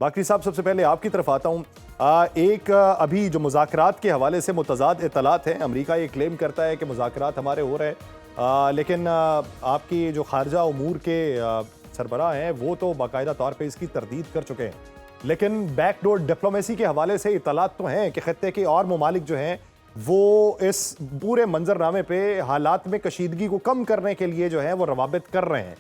باقری صاحب سب سے پہلے آپ کی طرف آتا ہوں. ایک ابھی جو مذاکرات کے حوالے سے متضاد اطلاعات ہیں. امریکہ یہ کلیم کرتا ہے کہ مذاکرات ہمارے ہو رہے ہیں، لیکن آپ کی جو خارجہ امور کے سربراہ ہیں وہ تو باقاعدہ طور پہ اس کی تردید کر چکے ہیں. لیکن بیک ڈور ڈپلومیسی کے حوالے سے اطلاعات تو ہیں کہ خطے کے اور ممالک جو ہیں وہ اس پورے منظرنامے پہ حالات میں کشیدگی کو کم کرنے کے لیے جو ہے وہ روابط کر رہے ہیں.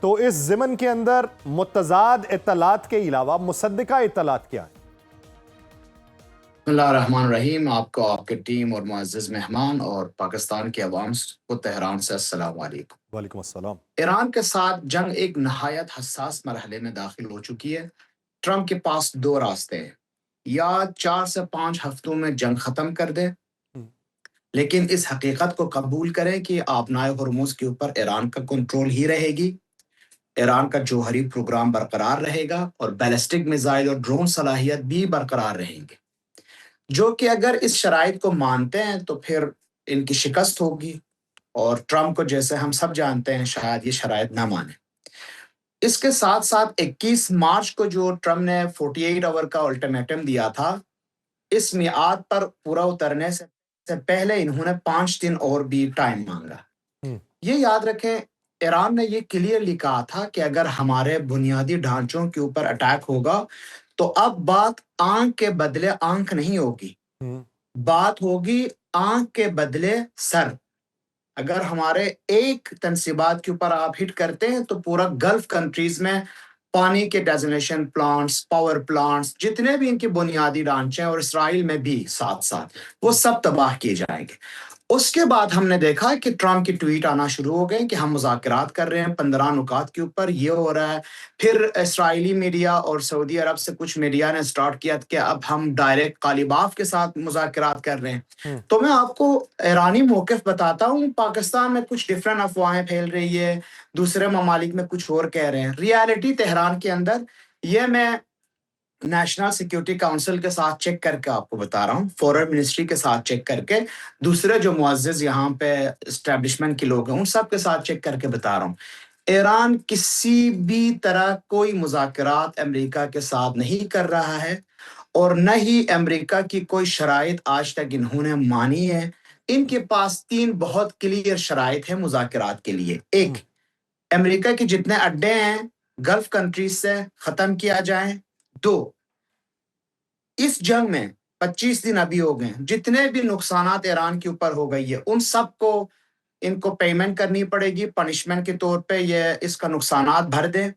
تو اس ضمن کے اندر متضاد اطلاعات کے علاوہ مصدقہ اطلاعات کیا ہیں؟ بسم اللہ الرحمن الرحیم. آپ کو، آپ کے ٹیم اور معزز مہمان اور پاکستان کے عوام کو تہران سے السلام علیکم. وعلیکم السلام. ایران کے ساتھ جنگ ایک نہایت حساس مرحلے میں داخل ہو چکی ہے. ٹرمپ کے پاس دو راستے ہیں، یا 4 سے 5 ہفتوں میں جنگ ختم کر دے، لیکن اس حقیقت کو قبول کریں کہ آبنائے ہرمز کے اوپر ایران کا کنٹرول ہی رہے گی، ایران کا جوہری پروگرام برقرار رہے گا اور بیلسٹک میزائل اور ڈرون صلاحیت بھی برقرار رہیں گے، جو کہ اگر اس شرائط کو مانتے ہیں تو پھر ان کی شکست ہوگی، اور ٹرمپ کو جیسے ہم سب جانتے ہیں شاید یہ شرائط نہ مانے. اس کے ساتھ ساتھ 21 مارچ کو جو ٹرمپ نے 48 آور کا الٹیمیٹم دیا تھا، اس میعاد پر پورا اترنے سے پہلے انہوں نے 5 دن اور بھی ٹائم مانگا. یہ یاد رکھیں، ایران نے یہ کلیئرلی کہا تھا کہ اگر ہمارے بنیادی ڈھانچوں کے اوپر اٹیک ہوگا تو اب بات آنکھ کے بدلے آنکھ نہیں ہوگی، بات ہوگی آنکھ کے بدلے سر. اگر ہمارے ایک تنصیبات کے اوپر آپ ہٹ کرتے ہیں تو پورا گلف کنٹریز میں پانی کے ڈیزنیشن پلانٹس، پاور پلانٹس، جتنے بھی ان کے بنیادی ڈھانچے ہیں، اور اسرائیل میں بھی ساتھ ساتھ، وہ سب تباہ کیے جائیں گے. اس کے بعد ہم نے دیکھا کہ ٹرمپ کی ٹویٹ آنا شروع ہو گئے کہ ہم مذاکرات کر رہے ہیں 15 نکات کے اوپر، یہ ہو رہا ہے. پھر اسرائیلی میڈیا اور سعودی عرب سے کچھ میڈیا نے سٹارٹ کیا کہ اب ہم ڈائریکٹ قالیباف کے ساتھ مذاکرات کر رہے ہیں. تو میں آپ کو ایرانی موقف بتاتا ہوں. پاکستان میں کچھ ڈفرینٹ افواہیں پھیل رہی ہے، دوسرے ممالک میں کچھ اور کہہ رہے ہیں. ریالٹی تہران کے اندر، یہ میں نیشنل سیکیورٹی کاؤنسل کے ساتھ چیک کر کے آپ کو بتا رہا ہوں، فورن منسٹری کے ساتھ چیک کر کے، دوسرے جو معزز یہاں پہ اسٹیبلشمنٹ کے لوگ ہیں ان سب کے ساتھ چیک کر کے بتا رہا ہوں، ایران کسی بھی طرح کوئی مذاکرات امریکہ کے ساتھ نہیں کر رہا ہے، اور نہ ہی امریکہ کی کوئی شرائط آج تک انہوں نے مانی ہے. ان کے پاس 3 بہت کلیئر شرائط ہیں مذاکرات کے لیے. ایک، امریکہ کے جتنے اڈے ہیں گلف کنٹریز سے ختم کیا جائیں. 2، اس جنگ میں 25 دن ابھی ہو گئے، جتنے بھی نقصانات ایران کے اوپر ہو گئی ہے ان سب کو ان کو پیمنٹ کرنی پڑے گی پنشمنٹ کے طور پہ، یہ اس کا نقصانات بھر دیں.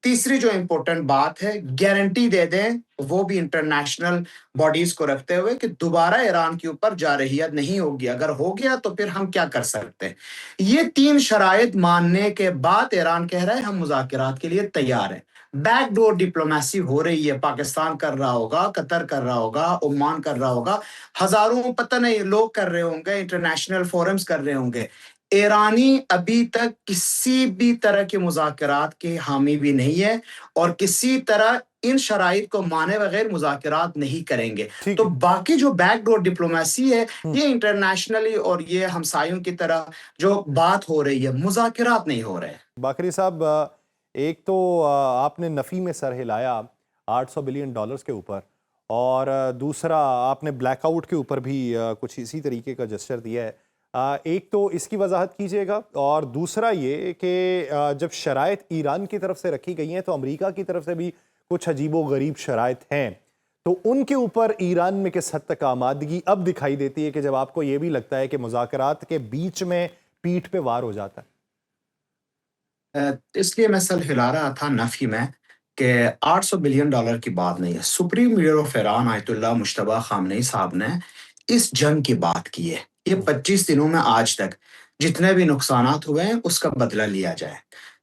تیسری جو امپورٹنٹ بات ہے، گارنٹی دے دیں، وہ بھی انٹرنیشنل باڈیز کو رکھتے ہوئے، کہ دوبارہ ایران کے اوپر جارحیت نہیں ہوگی، اگر ہو گیا تو پھر ہم کیا کر سکتے ہیں. یہ 3 شرائط ماننے کے بعد ایران کہہ رہا ہے ہم مذاکرات کے لیے تیار ہیں. بیک ڈور ڈپلومیسی ہو رہی ہے، پاکستان کر رہا ہوگا، قطر کر رہا ہوگا، عمان کر رہا ہوگا، ہزاروں پتہ نہیں لوگ کر رہے ہوں گے، انٹرنیشنل فورمز کر رہے ہوں گے. ایرانی ابھی تک کسی بھی طرح کے مذاکرات کے حامی بھی نہیں ہے، اور کسی طرح ان شرائط کو مانے بغیر مذاکرات نہیں کریں گے. تو باقی جو بیک ڈور ڈپلومیسی ہے، یہ انٹرنیشنلی اور یہ ہمسایوں کی طرح جو بات ہو رہی ہے، مذاکرات نہیں ہو رہے. باقری صاحب، ایک تو آپ نے نفی میں سر ہلایا $800 بلین کے اوپر، اور دوسرا آپ نے بلیک آؤٹ کے اوپر بھی کچھ اسی طریقے کا جسچر دیا ہے. ایک تو اس کی وضاحت کیجئے گا، اور دوسرا یہ کہ جب شرائط ایران کی طرف سے رکھی گئی ہیں تو امریکہ کی طرف سے بھی کچھ عجیب و غریب شرائط ہیں، تو ان کے اوپر ایران میں کس حد تک آمادگی اب دکھائی دیتی ہے کہ جب آپ کو یہ بھی لگتا ہے کہ مذاکرات کے بیچ میں پیٹھ پہ وار ہو جاتا ہے؟ اس لیے میں سر ہلا رہا تھا نفی میں کہ $800 بلین کی بات نہیں ہے. سپریم لیڈر آف ایران آیت اللہ مجتبیٰ خامنئی صاحب نے اس جنگ کی بات کی ہے. یہ 25 دنوں میں آج تک جتنے بھی نقصانات ہوئے ہیں اس کا بدلہ لیا جائے.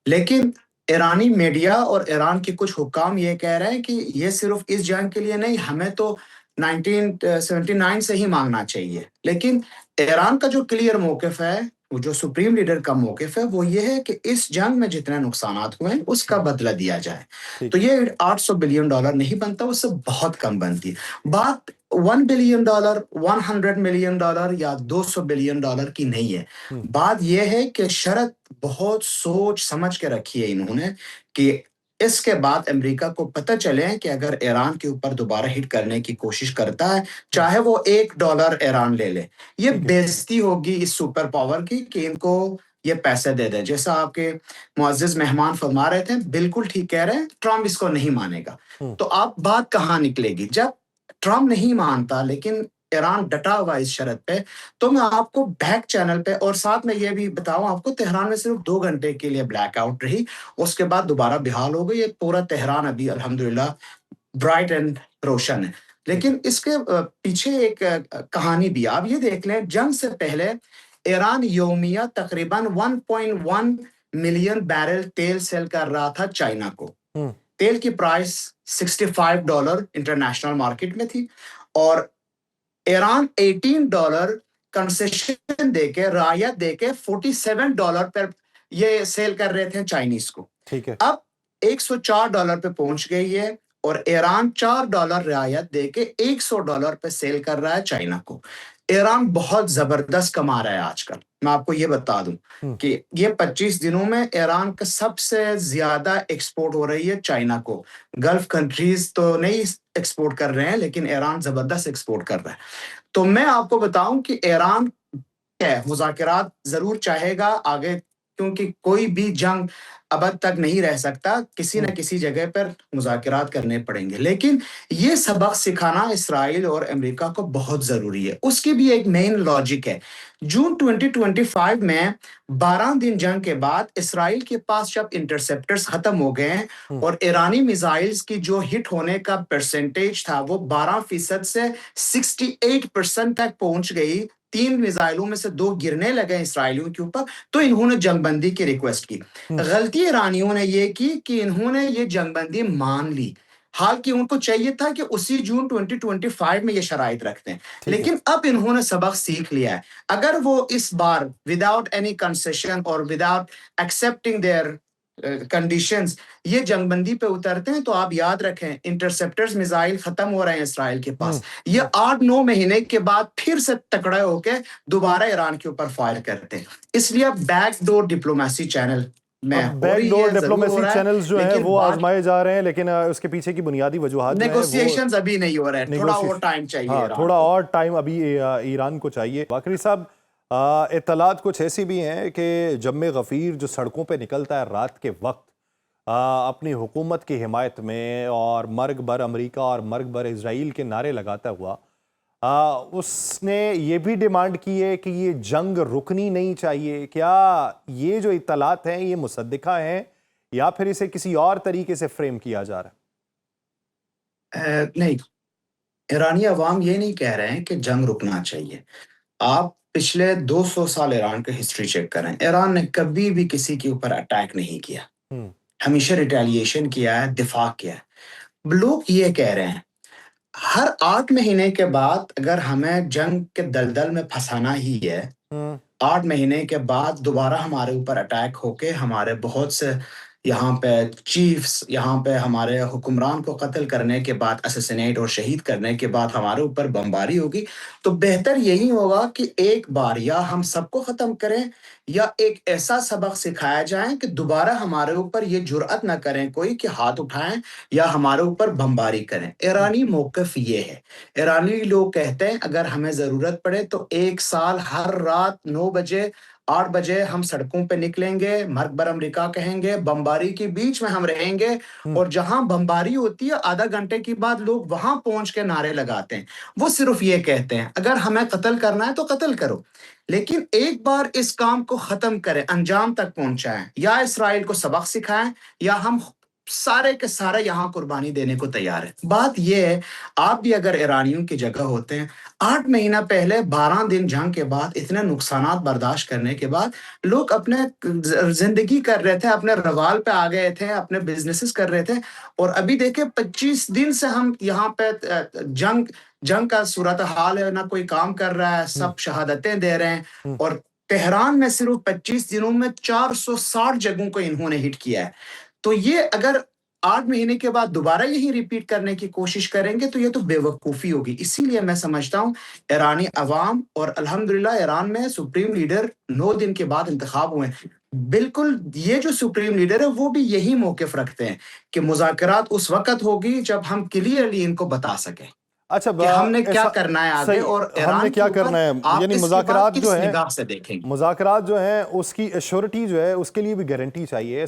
لیکن ایرانی میڈیا اور ایران کے کچھ حکام یہ کہہ رہے ہیں کہ یہ صرف اس جنگ کے لیے نہیں، ہمیں تو 1979 سے ہی مانگنا چاہیے. لیکن ایران کا جو کلیئر موقف ہے، وہ جو سپریم لیڈر کا موقف ہے، وہ یہ ہے کہ اس جنگ میں جتنے نقصانات ہوئے ہیں اس کا بدلہ دیا جائے. تو یہ $800 بلین نہیں بنتا، اس سے بہت کم بنتی ہے. بات $1 بلین، $100 ملین یا $200 بلین کی نہیں ہے. بات یہ ہے کہ شرط بہت سوچ سمجھ کے رکھی ہے انہوں نے، کہ اس کے بعد امریکہ کو پتہ چلے کہ اگر ایران کے اوپر دوبارہ ہٹ کرنے کی کوشش کرتا ہے، چاہے وہ $1 ایران لے لے، یہ ٹھیک ہے بےزتی ہوگی اس سپر پاور کی کہ ان کو یہ پیسے دے دیں. جیسا آپ کے معزز مہمان فرما رہے تھے، بالکل ٹھیک کہہ رہے ہیں، ٹرمپ اس کو نہیں مانے گا. ہوں، تو آپ بات کہاں نکلے گی جب ٹرمپ نہیں مانتا لیکن ایران ڈٹا ہوا اس شرط پہ؟ تو میں آپ کو بیک چینل پہ اور ساتھ میں یہ بھی بتاؤں آپ کو، تہران میں صرف 2 گھنٹے کے لیے بلیک آؤٹ رہی، اس کے بعد دوبارہ بحال ہو گئی. یہ پورا تہران ابھی الحمدللہ برائٹ اینڈ روشن ہے. ٹھیک ہے لیکن اس کے پیچھے ایک کہانی بھی آپ یہ دیکھ لیں. جنگ سے پہلے ایران یومیہ تقریباً 1.1 ملین بیرل تیل سیل کر رہا تھا چائنا کو. ہوں، تیل کی پرائس $65 انٹرنیشنل مارکیٹ میں تھی، اور ایران $18 کنسیشن دے کے، رعایت دے کے $47 پر یہ سیل کر رہے تھے چائنیز کو. ٹھیک ہے اب $104 پہ پہنچ گئی ہے، اور ایران $4 رعایت دے کے $100 پہ سیل کر رہا ہے چائنا کو. ایران بہت زبردست کما رہا ہے آج کل. میں آپ کو یہ بتا دوں ہوں، کہ یہ 25 دنوں میں ایران کا سب سے زیادہ ایکسپورٹ ہو رہی ہے چائنا کو. گلف کنٹریز تو نہیں ایکسپورٹ کر رہے ہیں، لیکن ایران زبردست ایکسپورٹ کر رہا ہے. تو میں آپ کو بتاؤں کہ ایران ہے مذاکرات ضرور چاہے گا آگے، کیونکہ کوئی بھی جنگ ابد تک نہیں رہ سکتا، کسی ہوں، نہ کسی جگہ پر مذاکرات کرنے پڑیں گے. لیکن یہ سبق سکھانا اسرائیل اور امریکہ کو بہت ضروری ہے. اس کی بھی ایک مین لاجک ہے. جون 2025 میں 12 دن جنگ کے بعد اسرائیل کے پاس جب انٹرسپٹرز ختم ہو گئے ہیں، ہوں، اور ایرانی میزائلز کی جو ہٹ ہونے کا پرسنٹیج تھا وہ 12% سے 68% تک پہنچ گئی. 3 میزائلوں میں سے 2 گرنے لگے اسرائیلیوں کے اوپر، تو انہوں نے جنگ بندی کی ریکویسٹ کی. ہوں، غلطی ایرانیوں نے یہ کی کہ انہوں نے یہ جنگ بندی مان لی، حالانکہ ان کو چاہیے تھا کہ اسی جون 2025 میں یہ شرائط رکھتے ہیں. ٹھیک ہے لیکن اب انہوں نے سبق سیکھ لیا ہے. اگر وہ اس بار وداؤٹ اینی کنسیشن اور وداؤٹ ایکسپٹنگ دیئر کنڈیشنز یہ جنگ بندی پہ اترتے ہیں، تو آپ یاد رکھیں انٹرسپٹرز میزائل ختم ہو رہے ہیں اسرائیل کے ہوں، پاس. یہ 8-9 مہینے کے بعد پھر سے تکڑے ہو کے دوبارہ ایران کے اوپر فائر کرتے ہیں. اس لیے اب بیک ڈور ڈپلومیسی چینل میں اب ہو بیک رہی ڈور ہے، ضرور ہو ڈپلومیسی رہا ہے، چینلز جو ہیں لیکن وہ بات آزمائے جا رہے ہیں، لیکن اس کے پیچھے کی بنیادی وجوہات جو ہیں وہ نیگوسیشنز ابھی نہیں ہو رہے ہیں. تھوڑا اور ٹائم چاہیے ہاں ایران تھوڑا کو. اور ٹائم ابھی ایران کو چاہیے. باقری صاحب، اطلاعات کچھ ایسی بھی ہیں کہ جم غفیر جو سڑکوں پہ نکلتا ہے رات کے وقت اپنی حکومت کی حمایت میں اور مرگ بر امریکہ اور مرگ بر اسرائیل کے نعرے لگاتا ہوا، اس نے یہ بھی ڈیمانڈ کی ہے کہ یہ جنگ رکنی نہیں چاہیے. کیا یہ جو اطلاعات ہیں یہ مصدقہ ہیں یا پھر اسے کسی اور طریقے سے فریم کیا جا رہا ہے؟ نہیں، ایرانی عوام یہ نہیں کہہ رہے ہیں کہ جنگ رکنا چاہیے. آپ پچھلے 200 سال ایران کا ہسٹری چیک کریں، ایران نے کبھی بھی کسی کے اوپر اٹیک نہیں کیا، ہوں، ہمیشہ ریٹیلیشن کیا ہے، دفاع کیا ہے. لوگ یہ کہہ رہے ہیں ہر 8 مہینے کے بعد اگر ہمیں جنگ کے دلدل میں پھنسانا ہی ہے، ہوں، 8 مہینے کے بعد دوبارہ ہمارے اوپر اٹیک ہو کے ہمارے بہت سے یہاں پہ چیفز، یہاں پہ ہمارے حکمران کو قتل کرنے کے بعد، اسیسینیٹ اور شہید کرنے کے بعد ہمارے اوپر بمباری ہوگی، تو بہتر یہی ہوگا کہ ایک بار یا ہم سب کو ختم کریں، یا ایک ایسا سبق سکھایا جائے کہ دوبارہ ہمارے اوپر یہ جرأت نہ کریں کوئی کہ ہاتھ اٹھائیں یا ہمارے اوپر بمباری کریں. ایرانی موقف یہ ہے. ایرانی لوگ کہتے ہیں اگر ہمیں ضرورت پڑے تو 1 سال ہر رات 9 بجے 8 بجے ہم سڑکوں پہ نکلیں گے، مرگ بر امریکہ کہیں گے، بمباری کے بیچ میں ہم رہیں گے، ہوں، اور جہاں بمباری ہوتی ہے آدھا گھنٹے کے بعد لوگ وہاں پہنچ کے نعرے لگاتے ہیں. وہ صرف یہ کہتے ہیں اگر ہمیں قتل کرنا ہے تو قتل کرو، لیکن ایک بار اس کام کو ختم کریں، انجام تک پہنچائیں، یا اسرائیل کو سبق سکھائیں یا ہم سارے کے سارے یہاں قربانی دینے کو تیار ہیں. بات یہ ہے، آپ بھی اگر ایرانیوں کی جگہ ہوتے ہیں، 8 مہینہ پہلے 12 دن جنگ کے بعد اتنے نقصانات برداشت کرنے کے بعد لوگ اپنے زندگی کر رہے تھے، اپنے روال پہ آ گئے تھے، اپنے بزنسز کر رہے تھے، اور ابھی دیکھیں 25 دن سے ہم یہاں پہ جنگ کا صورتحال ہے، نہ کوئی کام کر رہا ہے، ہوں، سب شہادتیں دے رہے ہیں. ہوں، اور تہران میں صرف 25 دنوں میں 460 جگہوں کو انہوں نے ہٹ کیا ہے. تو یہ اگر 8 مہینے کے بعد دوبارہ یہی ریپیٹ کرنے کی کوشش کریں گے تو یہ تو بے وقوفی ہوگی. اسی لیے میں سمجھتا ہوں ایرانی عوام، اور الحمدللہ ایران میں سپریم لیڈر 9 دن کے بعد انتخاب ہوئے، بالکل یہ جو سپریم لیڈر ہے وہ بھی یہی موقف رکھتے ہیں کہ مذاکرات اس وقت ہوگی جب ہم کلیئرلی ان کو بتا سکیں اچھا کہ ہم نے کیا کرنا ہے آگے، صحیح، اور ہم نے ایران کیا کے اوپر کرنا ہے، آپ یعنی اس کی بات مذاکرات کس جو ہیں نگاہ سے دیکھیں گے؟ مذاکرات جو ہیں اس کی ایشورٹی جو ہے اس کے لیے بھی گارنٹی چاہیے،